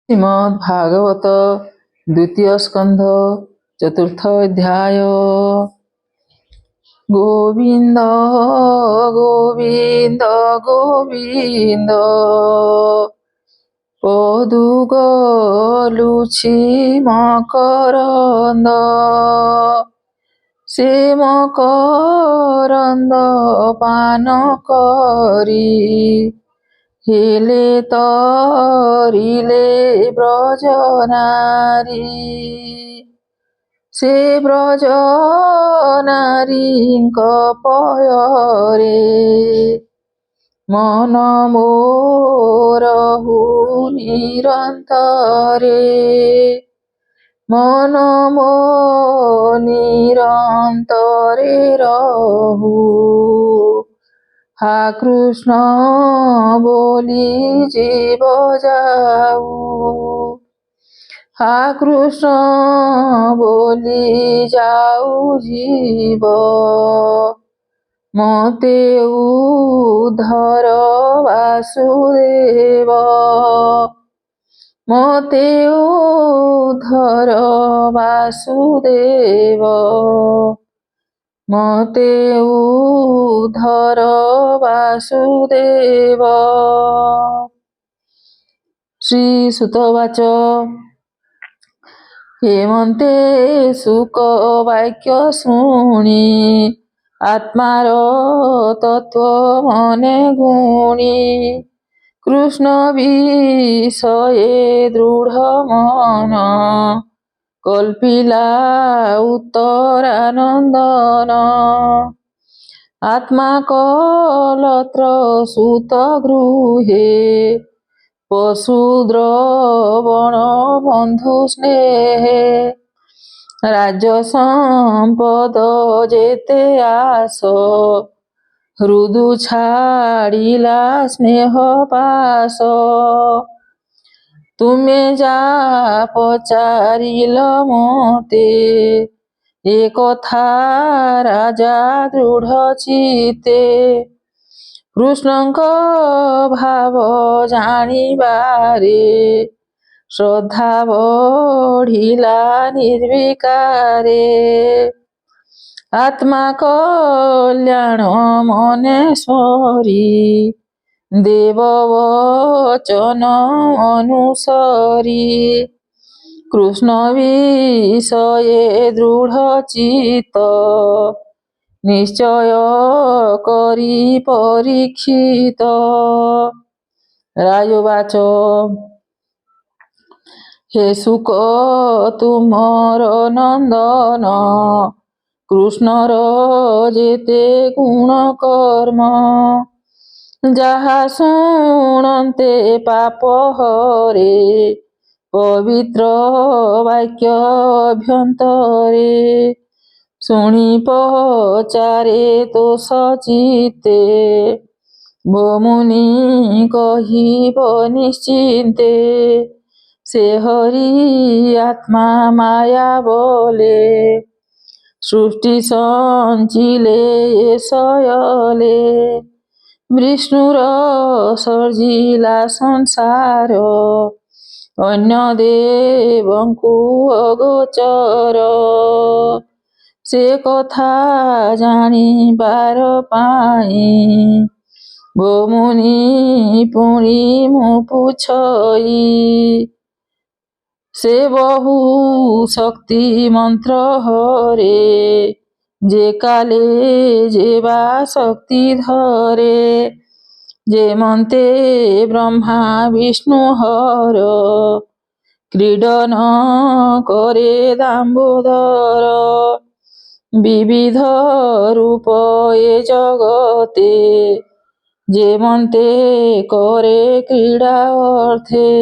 श्रीमद्भागवत द्वितीय स्कंध चतुर्थ अध्याय। गोविंद गोविंद गोविंद पदु गलुछि मकरंद से मकरंद पान करी हेले तरिले ब्रज नारी से ब्रज नारीଙ୍କ पୟରେ मन मोर हु निरंतरे मन मो निरंतरे रहु हा कृष्ण बोली जीव जाऊ हा कृष्ण बोली जाऊ जीव मोते उधर वासुदेव मोते उधर वासुदेव मते उधर वासुदेव। श्री सुतवाच हेमंते सुख वाक्य शुणी आत्मार तत्व मने गुणी कृष्ण विषये दृढ़ मन कल्पिला उत्तरानंदन आत्मा कलत्र सुत गृहे पशुद्रवण बंधु स्नेहे राजसंपद जेते आस हृदु छाड़िला स्नेह पास तुमे जा पचारिल मोते ए कथा राजा दृढ़ चिते कृष्णଙ୍କ भाव जानिबारे श्रद्धा बढ़िला निर्विकारे आत्मा कल्याण मनेश्वरी देव वचन अनुसरी कृष्ण विषये दृढ़ चित निश्चय करी परीक्षित। राजवाच हे सुक तुमर नंदन कृष्णर जेते गुण कर्म जहा शुणन्ते पाप हरे पवित्र वाक्य अभ्यंतरे शुणी पचारे तो सचिते वो मुनि कहिब निश्चिंते से हरि आत्मा माया बोले सृष्टि संचिले सयले विष्णुर सर्जिला संसार अन्य देवंकु अगोचर से कथा जानिबार पाई वो मुनि पुणी मु पुछई से बहु शक्ति मंत्र हरे जे काले जेवा शक्ति धरे जे मन्ते ब्रह्मा विष्णु हर क्रीडन करे दाम्बोदर विविध रूप ए जगते जे मन्ते करे क्रीडा अर्थे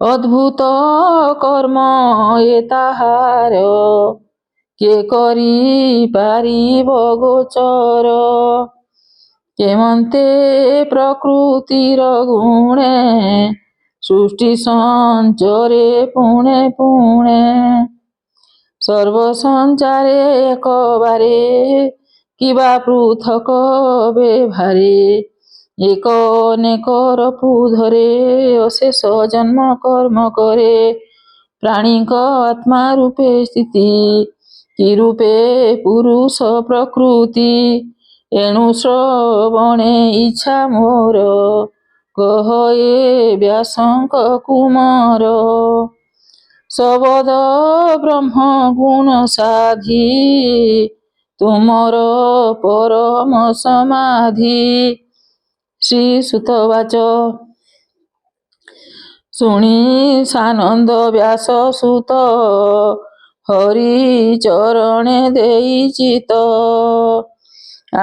अद्भुत कर्म ए ताहार के करी पारिब गोचर केमन्ते प्रकृतिर गुणे सृष्टि संचरे पुणे पुणे सर्व संचारे एक बारे किबा पृथक व्यवहारे ଏକ ଅନେକର ଧରେ ଅଶେଷ ଜନ୍ମ କର୍ମ କରେ। ପ୍ରାଣୀଙ୍କ ଆତ୍ମା ରୂପେ ସ୍ଥିତି କି ରୂପେ ପୁରୁଷ ପ୍ରକୃତି। ଏଣୁ ଶ୍ରବଣେ ଇଚ୍ଛା ମୋର କହ ଏ ବ୍ୟାସଙ୍କ କୁମାର। ସବଦ ବ୍ରହ୍ମ ଗୁଣ ସାଧି ତୁମର ପରମ ସମାଧି। ଶ୍ରୀ ସୁତବାଚ ଶୁଣି ସାନନ୍ଦ ବ୍ୟାସ ସୁତ ହରି ଚରଣେ ଦେଇ ଚିତ।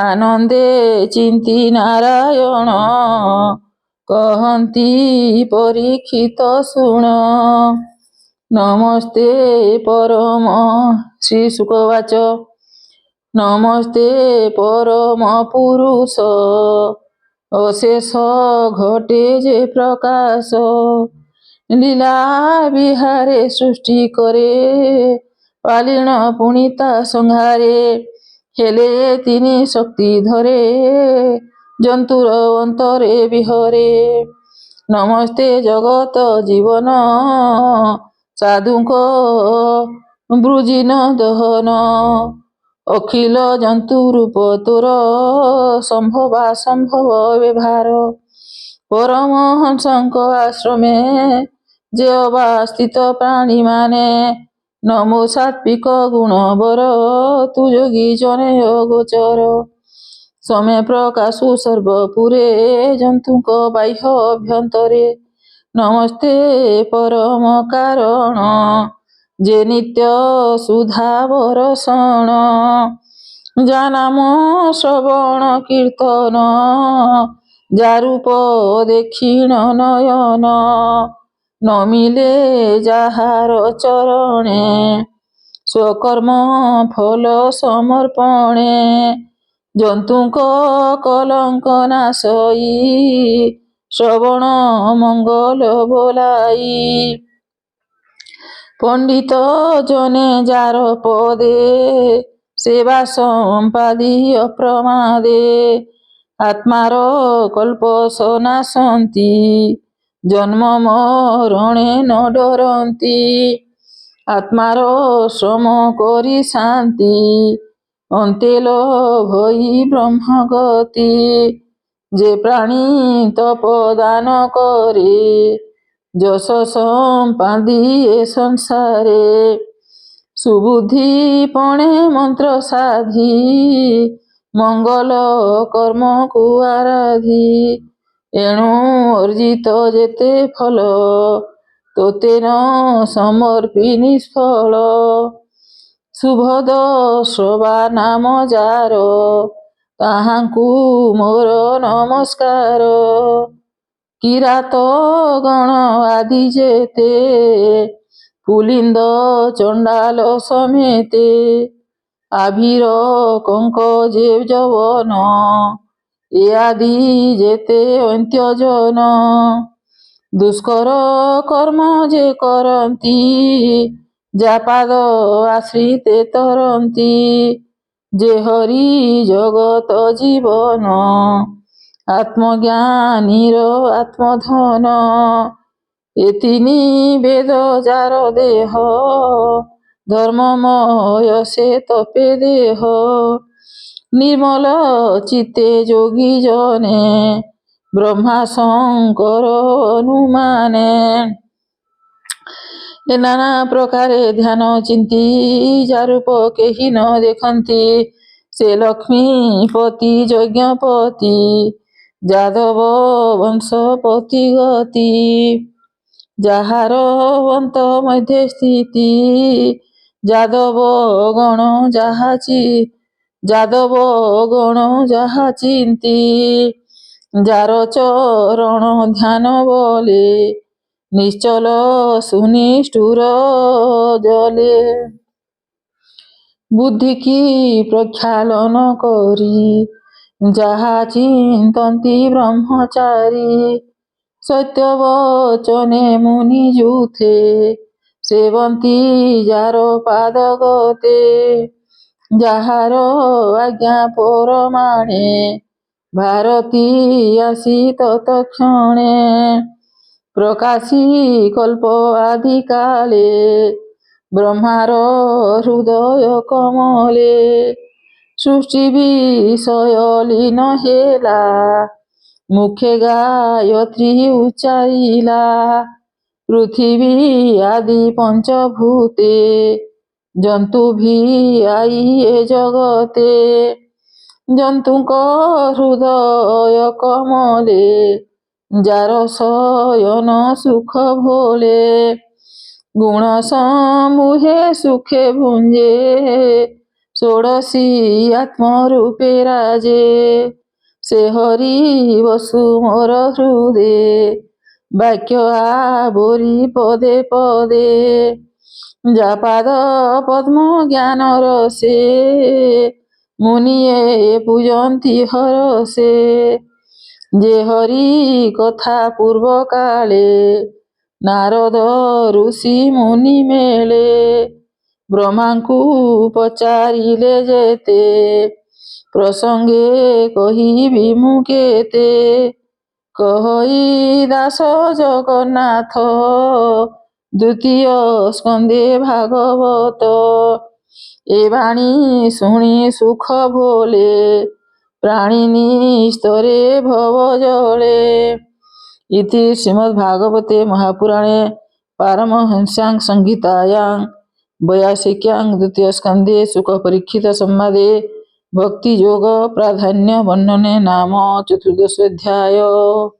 ଆନନ୍ଦେ ଚିନ୍ତି ନାରାୟଣ କହନ୍ତି ପରୀକ୍ଷିତ ଶୁଣ। ନମସ୍ତେ ପରମ ଶ୍ରୀ ଶୁକବାଚ ନମସ୍ତେ ପରମ ପୁରୁଷ ଅଶେଷ ଘଟେ ଯେ ପ୍ରକାଶ। ଲୀଳା ବିହାରେ ସୃଷ୍ଟି କରେ ପାଲିଣ ପୁଣିତା ସଂହାରେ। ହେଲେ ତିନି ଶକ୍ତି ଧରେ ଜନ୍ତୁର ଅନ୍ତରେ ବିହରେ। ନମସ୍ତେ ଜଗତ ଜୀବନ ସାଧୁଙ୍କ ବୃଜିନ ଦହନ। ଅଖିଳ ଜନ୍ତୁ ରୂପ ତୋର ସମ୍ଭବ ବ୍ୟବହାର। ପରମହଂସଙ୍କ ଆଶ୍ରମେ ଯେ ଅବସ୍ଥିତ ପ୍ରାଣୀମାନେ। ନମୋ ସାତ୍ବିକ ଗୁଣ ବର ତୁ ଯୋଗୀ ଜନେ ଅଗୋଚର। ସମେ ପ୍ରକାଶୁ ସର୍ବପୁରେ ଜନ୍ତୁଙ୍କ ବାହ୍ୟ ଅଭ୍ୟନ୍ତରେ। ନମସ୍ତେ ପରମ କାରଣ ଯେ ନିତ୍ୟ ସୁଧା ବରଷଣ। ଯା ନାମ ଶ୍ରବଣ କୀର୍ତ୍ତନ ଯା ରୂପ ଦେଖିଣ ନୟନ। ନ ମିଲେ ଯାହାର ଚରଣେ ସ୍ୱକର୍ମ ଫଳ ସମର୍ପଣେ। ଜନ୍ତୁଙ୍କ କଲଙ୍କ ନାଶଇ ଶ୍ରବଣ ମଙ୍ଗଳ ବୋଲାଇ। ପଣ୍ଡିତ ଜନେ ଯାର ପଦେ ସେବା ସମ୍ପାଦି ଅପ୍ରମାଦେ। ଆତ୍ମାର କଳ୍ପ ସନାସନ୍ତି ଜନ୍ମ ମରଣେ ନ ଡରନ୍ତି। ଆତ୍ମାର ଶ୍ରମ କରି ଶାନ୍ତି ଅନ୍ତେ ଲଭଇ ବ୍ରହ୍ମଗତି। ଯେ ପ୍ରାଣୀ ତପଦାନ କରେ ଯଶ ସମ୍ପାଦି ଏ ସଂସାରେ। ସୁବୁଦ୍ଧି ପଣେ ମନ୍ତ୍ର ସାଧି ମଙ୍ଗଳ କର୍ମକୁ ଆରାଧି। ଏଣୁ ଅର୍ଜିତ ଯେତେ ଫଳ ତୋତେ ନ ସମର୍ପି ନିଷ୍ଫଳ। ସୁଭଦ ଶ୍ରବା ନାମ ଯାର ତାହାଙ୍କୁ ମୋର ନମସ୍କାର। କିରାତ ଗଣ ଆଦି ଯେତେ ପୁଲିନ୍ଦ ଚଣ୍ଡାଳ ସಮೇତେ। ଆଭିର କଙ୍କ ଯେ ଯବନ ଏ ଆଦି ଯେତେ ଅନ୍ତ୍ୟଜନ। ଦୁଷ୍କର କର୍ମ ଯେ କରନ୍ତି ଯା ପାଦ ଆଶ୍ରିତେ ତରନ୍ତି। ଯେ ହରି ଜଗତ ଜୀବନ ଆତ୍ମଜ୍ଞାନୀର ଆତ୍ମଧନ। ଏ ତିନି ବେଦ ଯାର ଦେହ ଧର୍ମମୟ ସେ ତପେ ଦେହ। ନିର୍ମଳ ଚିତ୍ତେ ଯୋଗୀ ଜନେ ବ୍ରହ୍ମା ଶଙ୍କର ହନୁମାନେ। ଏ ନାନା ପ୍ରକାରେ ଧ୍ୟାନ ଚିନ୍ତି ଯା ରୂପ କେହି ନ ଦେଖନ୍ତି। ସେ ଲକ୍ଷ୍ମୀପତି ଯଜ୍ଞପତି ଯାଦବ ବଂଶପତି ଗତି। ଯାହାର ଅନ୍ତ ମଧ୍ୟେ ସ୍ଥିତି ଯାଦବ ଗଣ ଯାହା ଚିନ୍ତି। ଯାର ଚରଣ ଧ୍ୟାନ ବଲେ ନିଶ୍ଚଳ ସୁନିଷ୍ଠୁର ଜଲେ। ବୁଦ୍ଧି କି ପ୍ରକ୍ଷାଳନ କରି ଯାହା ଚିନ୍ତନ୍ତି ବ୍ରହ୍ମଚାରୀ। ସତ୍ୟ ବଚନେ ମୁନି ଯୁଥେ ସେବନ୍ତି ଯାର ପାଦ ଗତେ। ଯାହାର ଆଜ୍ଞା ପରମାଣେ ଭାରତୀ ଆସି ତତକ୍ଷଣେ ପ୍ରକାଶୀ କଳ୍ପ ଆଦି କାଳେ ବ୍ରହ୍ମାର ହୃଦୟ କମଳେ ସୃଷ୍ଟି ବିଷୟ ଲୀନ ହେଲା ମୁଖେ ଗାୟତ୍ରୀ ଉଚ୍ଚାରିଲା ପୃଥିବୀ ଆଦି ପଞ୍ଚଭୂତେ ଜନ୍ତୁ ଆଇ ଏ ଜଗତେ ଜନ୍ତୁଙ୍କ ହୃଦୟ କମଳେ ଯାର ଶୟନ ସୁଖ ଭୋଳେ ଗୁଣ ସମୂহে ସୁଖେ ଭୁଞ୍ଜେ ଷୋଡ଼ଶୀ ଆତ୍ମରୂପେ ରାଜେ ସେ ହରି ବସୁ ମୋର ହୃଦେ ବାକ୍ୟ ଆବୋରି ପଦେ ପଦେ ଯା ପାଦ ପଦ୍ମ ଜ୍ଞାନର ସେ ମୁନିଏ ପୂଜନ୍ତି ହରଷେ ଯେ ହରି କଥା ପୂର୍ବ କାଳେ ନାରଦ ଋଷି ମୁନି ମେଳେ ବ୍ରହ୍ମାଙ୍କୁ ପଚାରିଲେ ଯେତେ ପ୍ରସଙ୍ଗେ କହିବି ମୁଁ କେତେ କହଇ ଦାସ ଜଗନ୍ନାଥ ଦ୍ୱିତୀୟ ସ୍କନ୍ଧେ ଭାଗବତ ଏ ବାଣୀ ଶୁଣି ସୁଖ ଭୋଲେ ପ୍ରାଣୀ ନିସ୍ତରେ ଭବ ଜଳେ ଇତି ଶ୍ରୀମଦ୍ଭାଗବତେ ମହାପୁରାଣେ ପାରମହଂସ୍ୟାଂ ସଂହିତାୟାଂ 82 ଦ୍ୱିତୀୟ ସ୍କନ୍ଧେ ସୁଖ ପରୀକ୍ଷିତ ସମ୍ବାଦେ ଭକ୍ତି ଯୋଗ ପ୍ରାଧାନ୍ୟ ବର୍ଣ୍ଣନେ ନାମ ଚତୁର୍ଦଶୋऽଧ୍ୟାୟ।